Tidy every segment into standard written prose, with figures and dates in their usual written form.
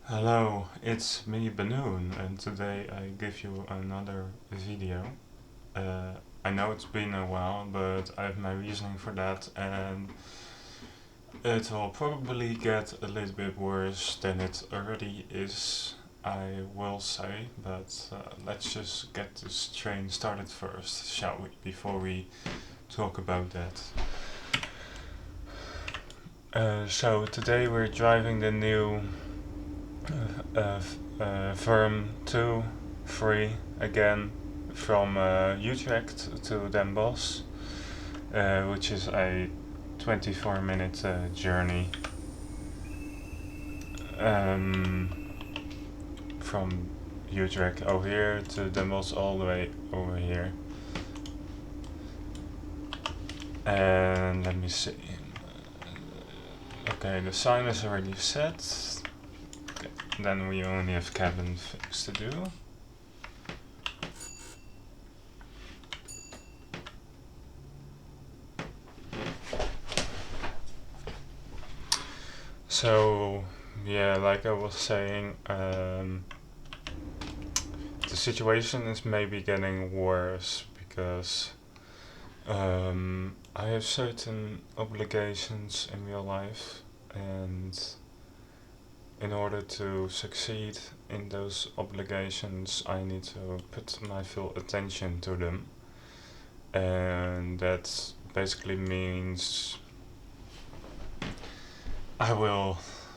Hello, it's me Benoon, and today I give you another video. Uh, I know it's been a while, but I have my reasoning for that, and it will probably get a little bit worse than it already is, I will say, but let's just get this train started first, shall we, before we talk about that. So today we're driving the new VIRMm2 free again from Utrecht to Den Bosch, which is a 24-minute journey um, from Utrecht over here to Den Bosch all the way over here. And let me see. Okay, the sign is already set. Okay, then we only have cabin things to do. So, yeah, like I was saying, the situation is maybe getting worse because I have certain obligations in real life, and in order to succeed in those obligations, I need to put my full attention to them, and that basically means I will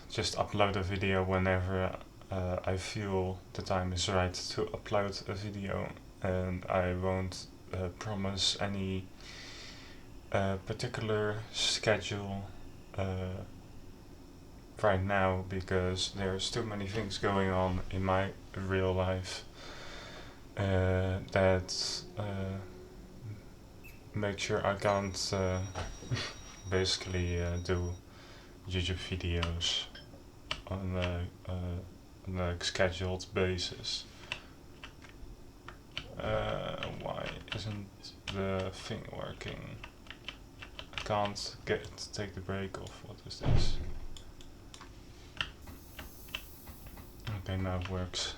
just upload a video whenever I feel the time is right to upload a video, and I won't promise any particular schedule right now because there's too many things going on in my real life that make sure I can't basically do YouTube videos on a scheduled basis. Why isn't the thing working? I can't take the brake off. What is this? Okay, now it works.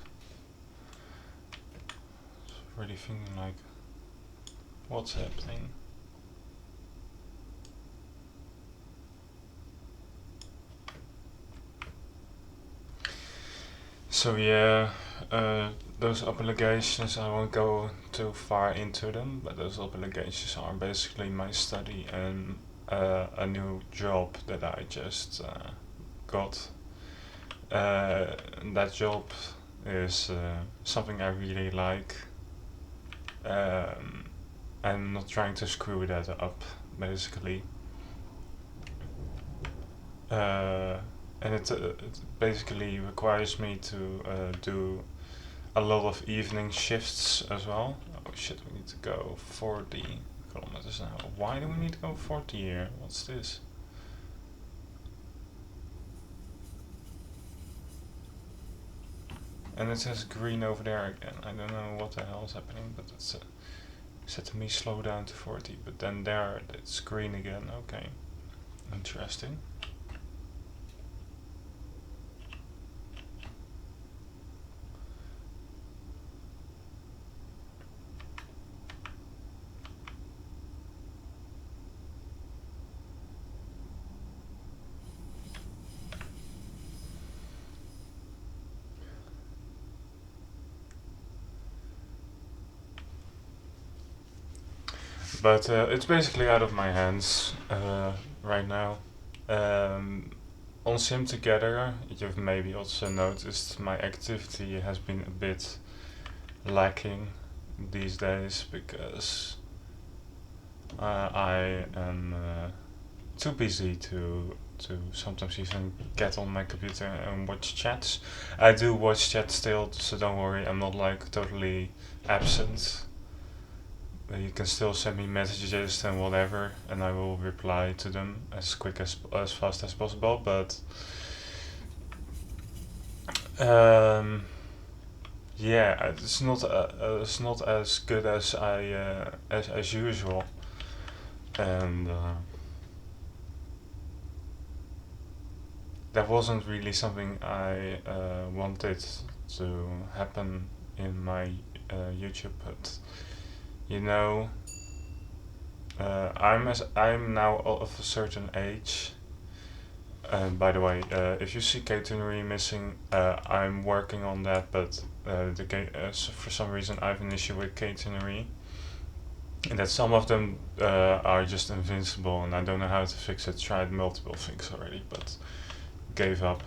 It's really thinking like, what's happening? So yeah, those obligations, I won't go too far into them, but those obligations are basically my study and a new job that I just got. That job is something I really like. I'm not trying to screw that up, basically. And it basically requires me to do a lot of evening shifts as well. Oh shit, we need to go 40 kilometers an hour. Why do we need to go 40 here? What's this? And it says green over there again. I don't know what the hell is happening, but it's said to me slow down to 40, but then there it's green again. Okay, interesting. But it's basically out of my hands right now. On Sim Together, you've maybe also noticed my activity has been a bit lacking these days because I am too busy to sometimes even get on my computer and watch chats. I do watch chats still, so don't worry, I'm not like totally absent. You can still send me messages and whatever, and I will reply to them as fast as possible. But yeah, it's not as good as I as usual, and that wasn't really something I wanted to happen in my YouTube, but you know, I'm now of a certain age. By the way, if you see catenary missing, I'm working on that, but for some reason I have an issue with catenary, and that some of them are just invincible, and I don't know how to fix it. Tried multiple things already, but gave up.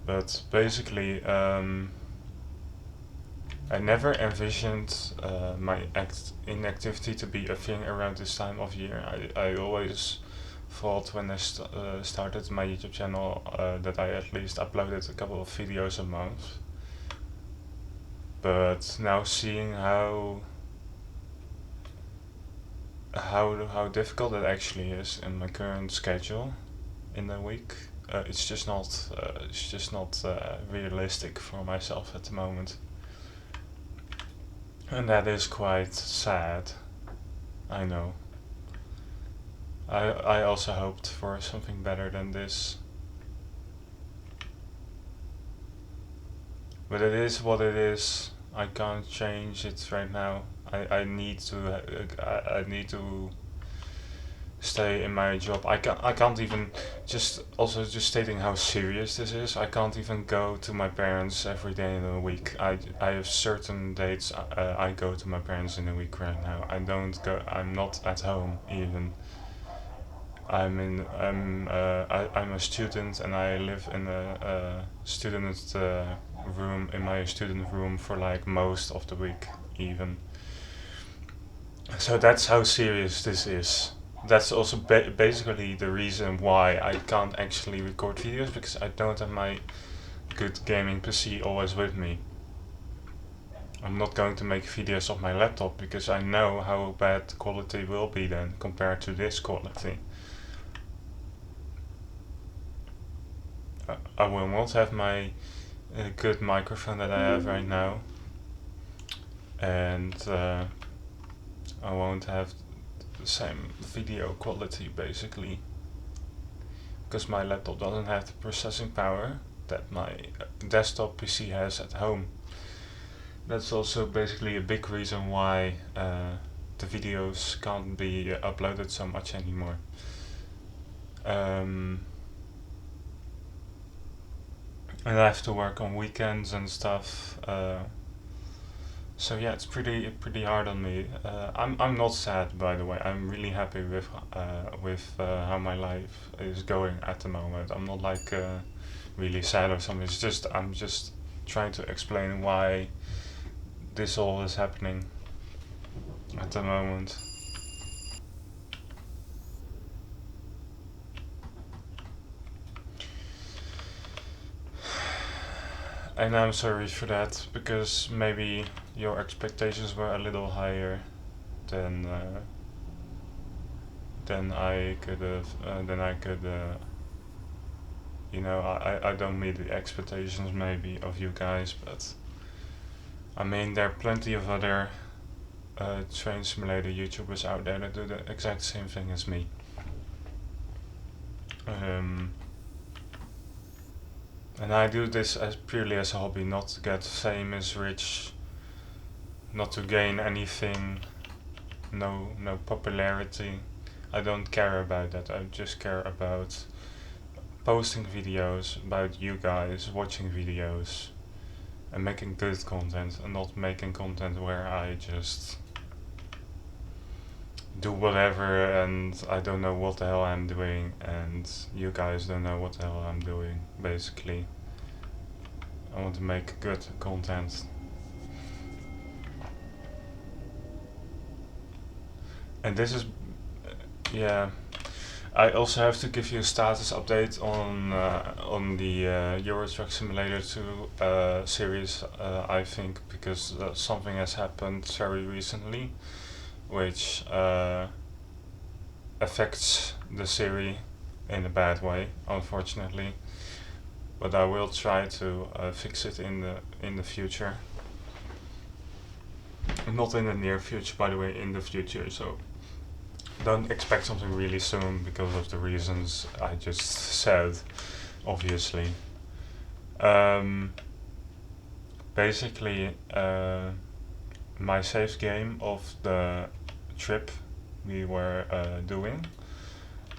But basically, I never envisioned my inactivity to be a thing around this time of year. I always thought when I started my YouTube channel that I at least uploaded a couple of videos a month. But now seeing how difficult it actually is in my current schedule in a week, it's just not realistic for myself at the moment. And that is quite sad, I know. I also hoped for something better than this. But it is what it is. I can't change it right now. I need to stay in my job. I can't even, just stating how serious this is, I can't even go to my parents every day in a week. I have certain dates I go to my parents in a week right now. I'm not at home even. I'm a student, and I live in a student room, in my student room, for like most of the week even. So that's how serious this is. That's also basically the reason why I can't actually record videos, because I don't have my good gaming PC always with me. I'm not going to make videos off my laptop because I know how bad the quality will be then compared to this quality. I will not have my good microphone that I have right now, and I won't have the same video quality basically, because my laptop doesn't have the processing power that my desktop PC has at home. That's also basically a big reason why the videos can't be uploaded so much anymore. And I have to work on weekends and stuff. So yeah, it's pretty hard on me. I'm not sad, by the way. I'm really happy with how my life is going at the moment. I'm not like really sad or something. It's just I'm just trying to explain why this all is happening at the moment. And I'm sorry for that, because maybe your expectations were a little higher than I could have. You know, I don't meet the expectations maybe of you guys, but I mean, there are plenty of other train simulator YouTubers out there that do the exact same thing as me. And I do this purely as a hobby, not to get famous, rich, not to gain anything, no popularity. I don't care about that. I just care about posting videos, about you guys watching videos, and making good content, and not making content where I just do whatever and I don't know what the hell I'm doing, and you guys don't know what the hell I'm doing, basically. I want to make good content. And this is, yeah. I also have to give you a status update on the Euro Truck Simulator 2 series, I think, because something has happened very recently, which affects the series in a bad way, unfortunately. But I will try to fix it in the future. Not in the near future, by the way, in the future. So don't expect something really soon because of the reasons I just said. obviously. Basically, my save game of the trip we were doing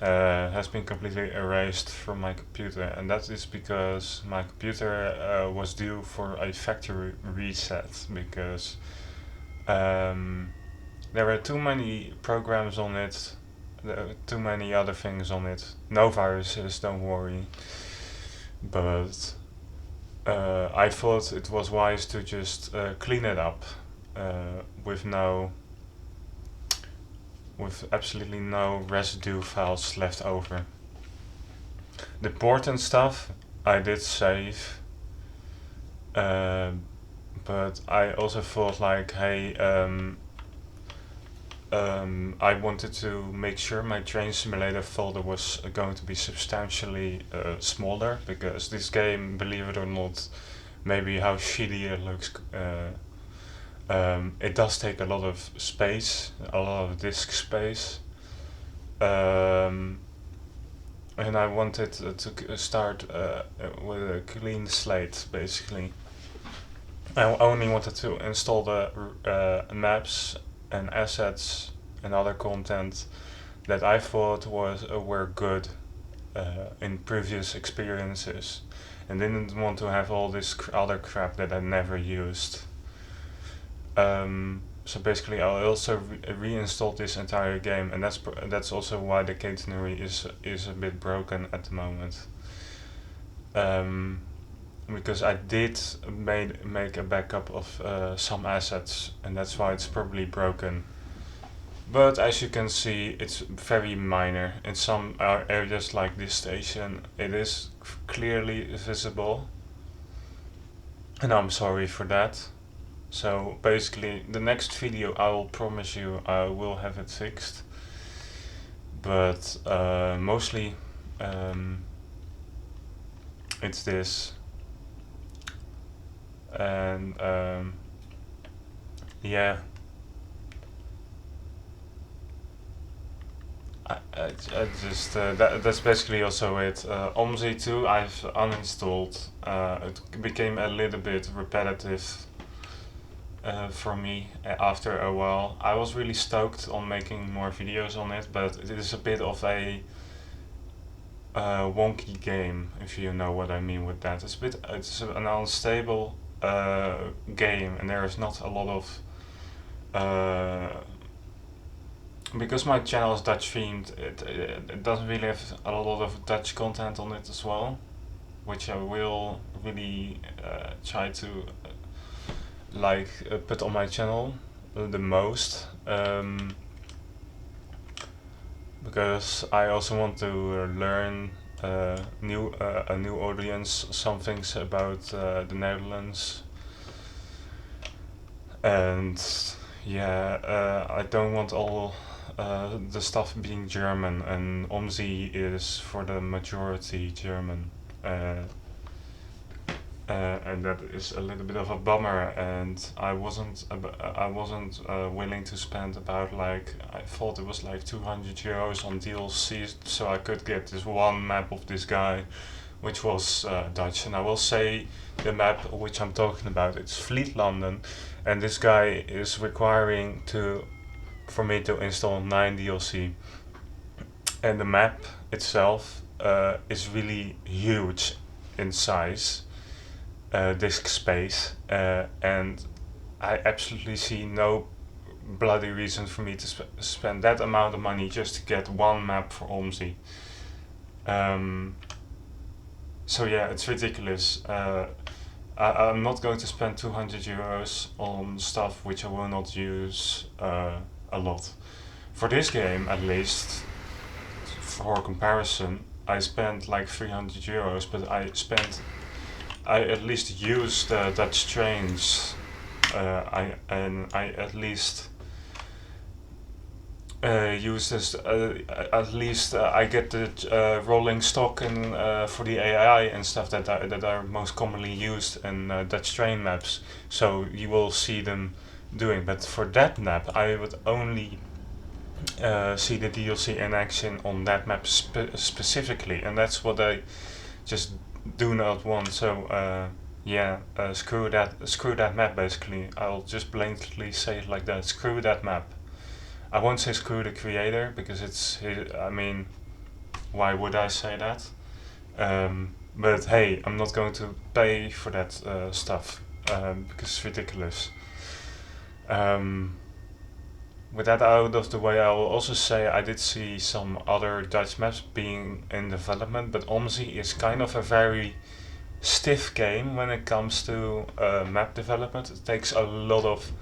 has been completely erased from my computer, and that is because my computer was due for a factory reset because there were too many programs on it, too many other things on it. No viruses, don't worry. But I thought it was wise to just clean it up with absolutely no residue files left over. The important stuff I did save, but I also thought like, hey, I wanted to make sure my train simulator folder was going to be substantially smaller, because this game, believe it or not, maybe how shitty it looks, it does take a lot of space, a lot of disk space, and I wanted to start with a clean slate, basically. I only wanted to install the maps and assets and other content that I thought were good in previous experiences, and didn't want to have all this other crap that I never used. So basically, I also reinstalled this entire game, and that's also why the catenary is a bit broken at the moment. Because I did make a backup of some assets, and that's why it's probably broken. But as you can see, it's very minor. In some areas like this station, it is clearly visible, and I'm sorry for that. So basically, the next video, I will promise you I will have it fixed. But mostly it's this. And yeah, I just that's basically also it. VIRMm2 I've uninstalled. It became a little bit repetitive for me after a while. I was really stoked on making more videos on it, but it is a bit of a wonky game, if you know what I mean with that. It's an unstable game, and there is not a lot of because my channel is Dutch themed. It doesn't really have a lot of Dutch content on it as well, which I will really try to put on my channel the most, because I also want to learn a new audience, some things about the Netherlands, and yeah, I don't want all the stuff being German, and OMSI is for the majority German, and that is a little bit of a bummer. And I wasn't willing to spend about, like, I thought it was like 200 euros on DLC, so I could get this one map of this guy, which was Dutch. And I will say the map which I'm talking about, it's Fleet London, and this guy is requiring for me to install 9 DLC, and the map itself is really huge in size, disk space, and I absolutely see no bloody reason for me to spend that amount of money just to get one map for OMSI. So yeah, it's ridiculous. I'm not going to spend 200 euros on stuff which I will not use a lot. For this game, at least, for comparison, I spent like 300 euros, but I at least used Dutch trains. I at least use this. At least I get the rolling stock and for the AI and stuff that are most commonly used in Dutch train maps. So you will see them doing. But for that map, I would only see the DLC in action on that map specifically, and that's what I just do not want. So yeah, screw that map. Basically, I'll just blatantly say it like that. Screw that map. I won't say screw the creator because I mean, why would I say that? But hey, I'm not going to pay for that stuff because it's ridiculous. Um, with that out of the way, I will also say I did see some other Dutch maps being in development, but OMSI is kind of a very stiff game when it comes to map development. It takes a lot of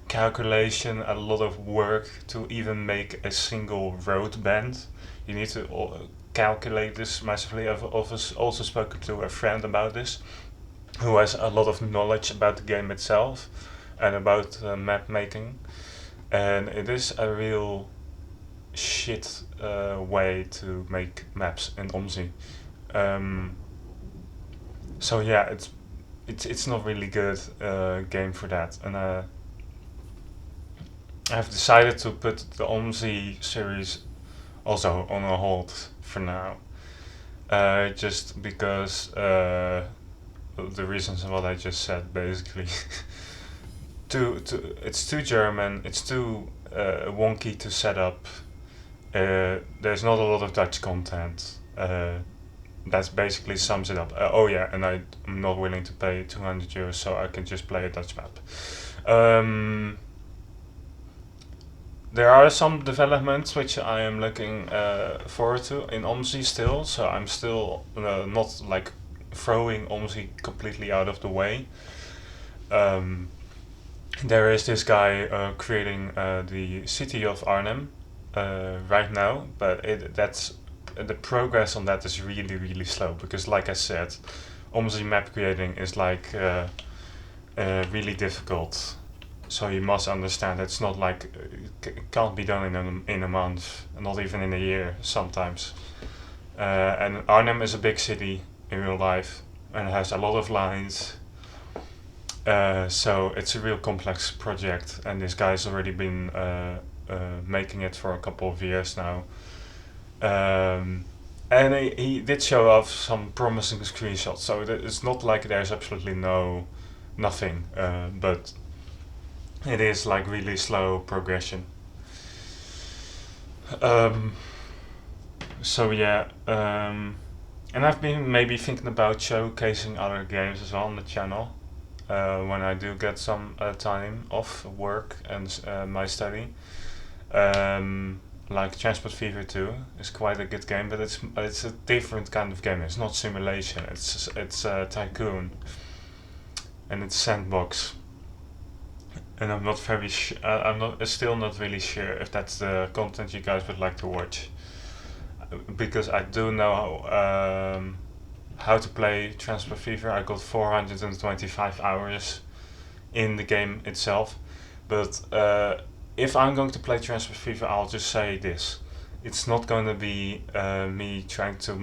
calculation, a lot of work to even make a single road bend. You need to calculate this massively. I've also spoken to a friend about this who has a lot of knowledge about the game itself and about map making. And it is a real shit way to make maps in OMSI. Um, so yeah, it's not really good game for that, and I've decided to put the OMSI series also on a hold for now, just because the reasons what I just said basically. It's too German. It's too wonky to set up. There's not a lot of Dutch content. That basically sums it up. Oh yeah, and I'm not willing to pay 200 euros, so I can just play a Dutch map. There are some developments which I am looking forward to in OMSI still, so I'm still not like throwing OMSI completely out of the way. There is this guy creating the city of Arnhem right now, but that's the progress on that is really really slow because, like I said, OMSI map creating is like really difficult. So you must understand it's not like it can't be done in a month, not even in a year sometimes. And Arnhem is a big city in real life and it has a lot of lines. So it's a real complex project, and this guy's already been making it for a couple of years now. And he did show off some promising screenshots, so it's not like there's absolutely nothing, but it is like really slow progression. Um, so yeah, and I've been maybe thinking about showcasing other games as well on the channel when I do get some time off work and my study. Like Transport Fever 2 is quite a good game, but it's a different kind of game. It's not simulation. It's tycoon, and it's sandbox. And I'm not very I'm not still not really sure if that's the content you guys would like to watch, because I do know how to play Transport Fever. I got 425 hours in the game itself, but if I'm going to play Transport Fever, I'll just say this: it's not going to be me trying to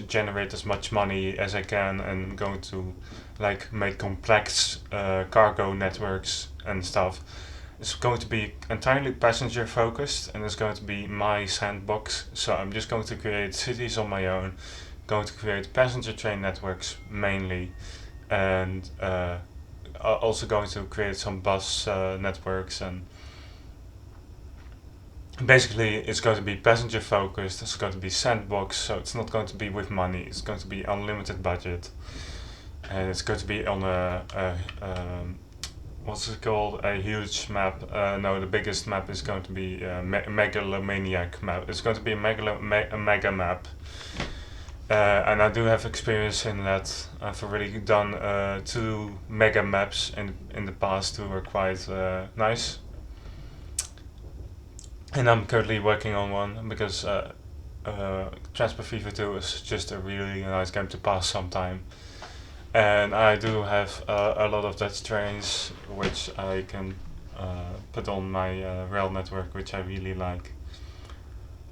generate as much money as I can, and going to like make complex cargo networks and stuff. It's going to be entirely passenger focused, and it's going to be my sandbox. So I'm just going to create cities on my own, going to create passenger train networks mainly, and also going to create some bus networks. And basically it's going to be passenger focused, it's going to be sandbox, so it's not going to be with money, it's going to be unlimited budget, and it's going to be on what's it called, a huge map. No, the biggest map is going to be a megalomaniac map. It's going to be a mega map. And I do have experience in that. I've already done 2 mega maps in the past who were quite nice. And I'm currently working on one because Transport Fever 2 is just a really nice game to pass some time. And I do have a lot of Dutch trains which I can put on my rail network, which I really like.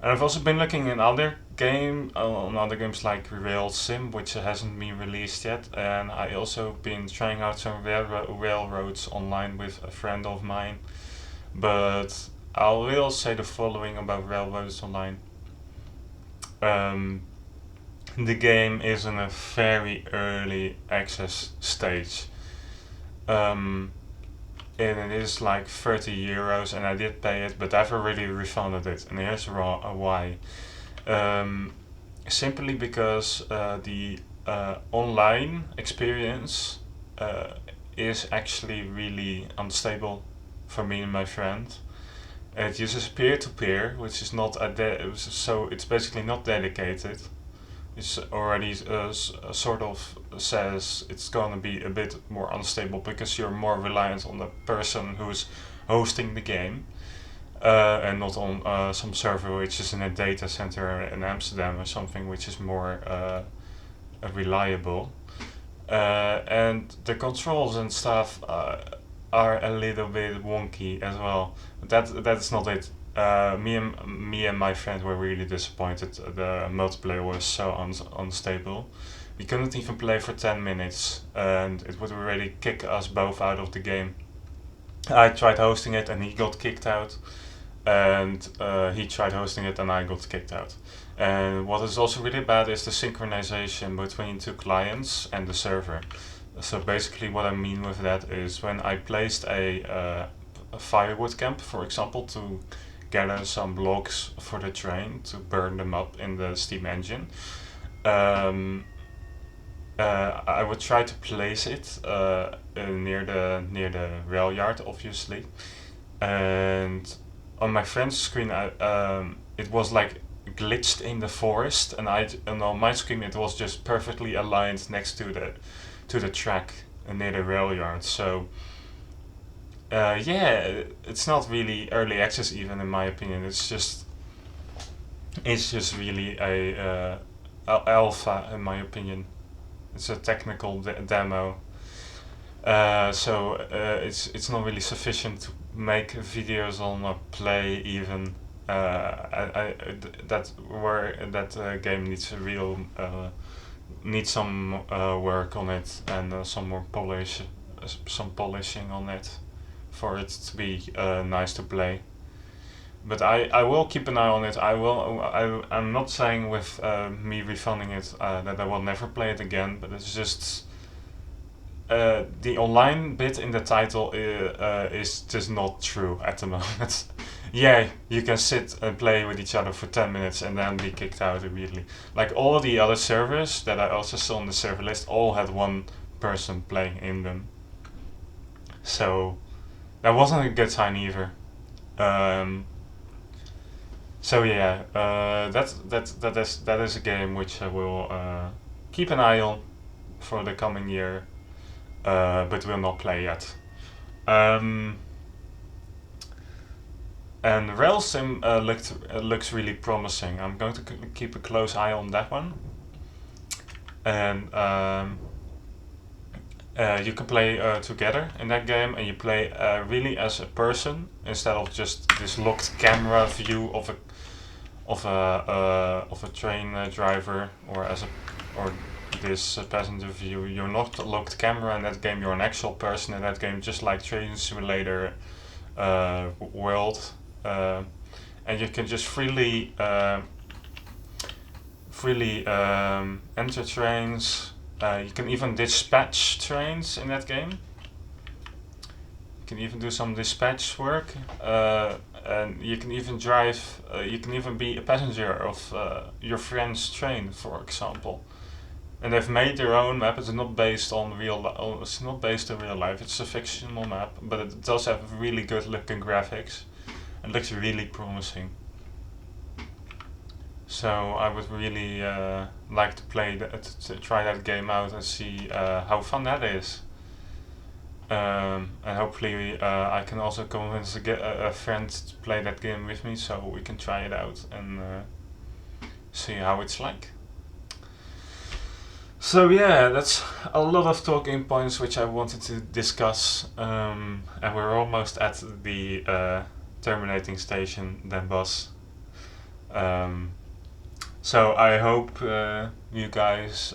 And I've also been looking in other games like Rail Sim, which hasn't been released yet. And I also been trying out some railroads online with a friend of mine. But I will say the following about railroads online. the game is in a very early access stage. Um, and it is like 30 euros, and I did pay it, but I've already refunded it, and here's why. Um, Simply because the online experience is actually really unstable for me and my friend. It uses peer-to-peer, which is not so it's basically not dedicated. It's already sort of says it's going to be a bit more unstable because you're more reliant on the person who's hosting the game, and not on some server which is in a data center in Amsterdam or something which is more reliable. And the controls and stuff are a little bit wonky as well. That's not it. Me and my friend were really disappointed. The multiplayer was so unstable. We couldn't even play for 10 minutes, and it would already kick us both out of the game. I tried hosting it, and he got kicked out, and he tried hosting it, and I got kicked out. And what is also really bad is the synchronization between two clients and the server. So basically, what I mean with that is when I placed a firewood camp, for example, to gather some logs for the train to burn them up in the steam engine. I would try to place it near the rail yard, obviously, and on my friend's screen, it was like glitched in the forest, and on my screen it was just perfectly aligned next to the track near the rail yard. So yeah, it's not really early access even in my opinion. It's just really a alpha in my opinion. It's a technical demo. So it's not really sufficient to make videos on or play even. That game needs a real needs some work on it and some polishing on it for it to be nice to play. But I will keep an eye on it. I'm not saying with me refunding it that I will never play it again, but it's just the online bit in the title is just not true at the moment. Yeah, you can sit and play with each other for 10 minutes and then be kicked out immediately. Like all the other servers that I also saw on the server list all had one person playing in them. So that wasn't a good sign either. Um, so yeah, that is a game which I will keep an eye on for the coming year, but will not play yet. Um, and Railsim looks really promising. I'm going to keep a close eye on that one. And you can play together in that game, and you play really as a person instead of just this locked camera view of a train driver, or this passenger view. You're not a locked camera in that game. You're an actual person in that game, just like Train Simulator world, and you can just freely enter trains. You can even dispatch trains in that game. You can even do some dispatch work, and you can even drive. You can even be a passenger of your friend's train, for example. And they've made their own map. It's not based on it's not based in real life. It's a fictional map, but it does have really good looking graphics. It looks really promising. So I would really like to to try that game out and see how fun that is. And hopefully I can also convince a friend to play that game with me, so we can try it out and see how it's like. So yeah, that's a lot of talking points which I wanted to discuss, and we're almost at the terminating station, Den Bosch. So I hope you guys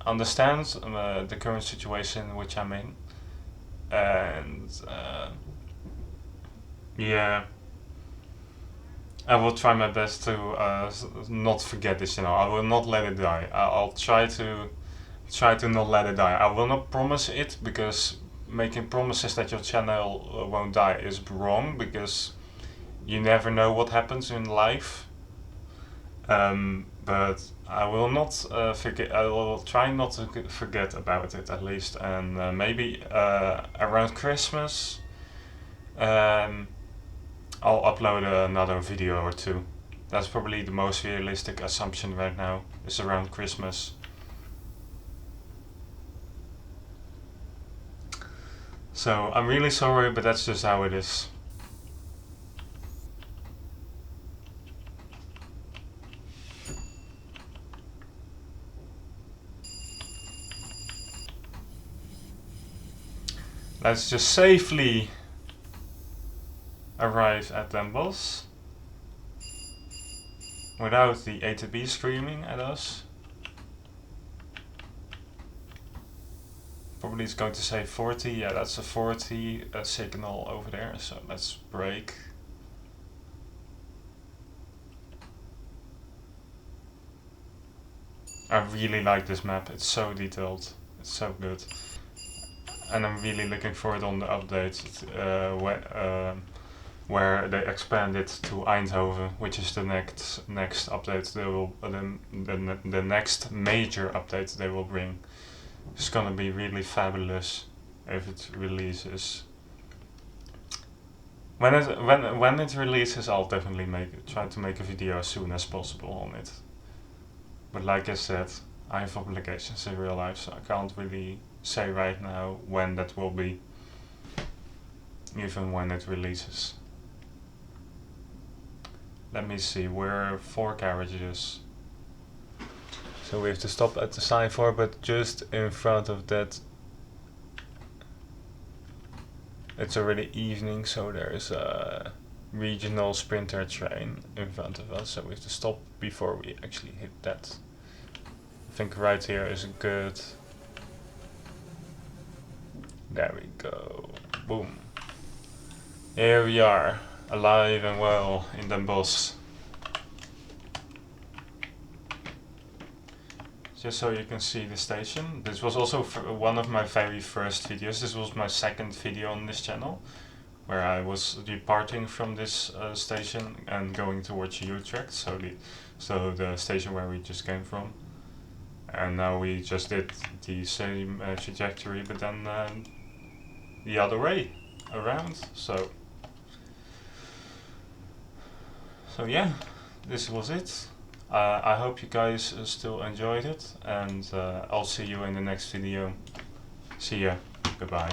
understand the current situation which I'm in, and yeah, I will try my best to not forget this channel. I will not let it die. I'll try to not let it die. I will not promise it, because making promises that your channel won't die is wrong, because you never know what happens in life. But I will not forget. I will try not to forget about it, at least, and maybe around Christmas, um, I'll upload another video or two. That's probably the most realistic assumption right now. Is around Christmas. So I'm really sorry, but that's just how it is. Let's just safely arrive at Den Bosch without the ATB screaming at us. Probably it's going to say 40. Yeah, that's a 40 signal over there. So let's brake. I really like this map. It's so detailed. It's so good. And I'm really looking forward on the update where they expand it to Eindhoven, which is the next update they will the next major update they will bring. It's gonna be really fabulous if it releases. When it releases, I'll definitely try to make a video as soon as possible on it. But like I said, I have obligations in real life, so I can't really say right now when that will be, even when it releases. Let me see, we're 4 carriages. So we have to stop at the sign 4, but just in front of that, it's already evening, so there's a regional sprinter train in front of us, so we have to stop before we actually hit that. I think right here is good. There we go. Boom. Here we are, alive and well in Den Bosch. Just so you can see the station. This was also one of my very first videos. This was my second video on this channel, where I was departing from this station and going towards Utrecht, so the station where we just came from. And now we just did the same trajectory, but then the other way around. So yeah, this was it. I hope you guys still enjoyed it, and I'll see you in the next video. See ya. Goodbye.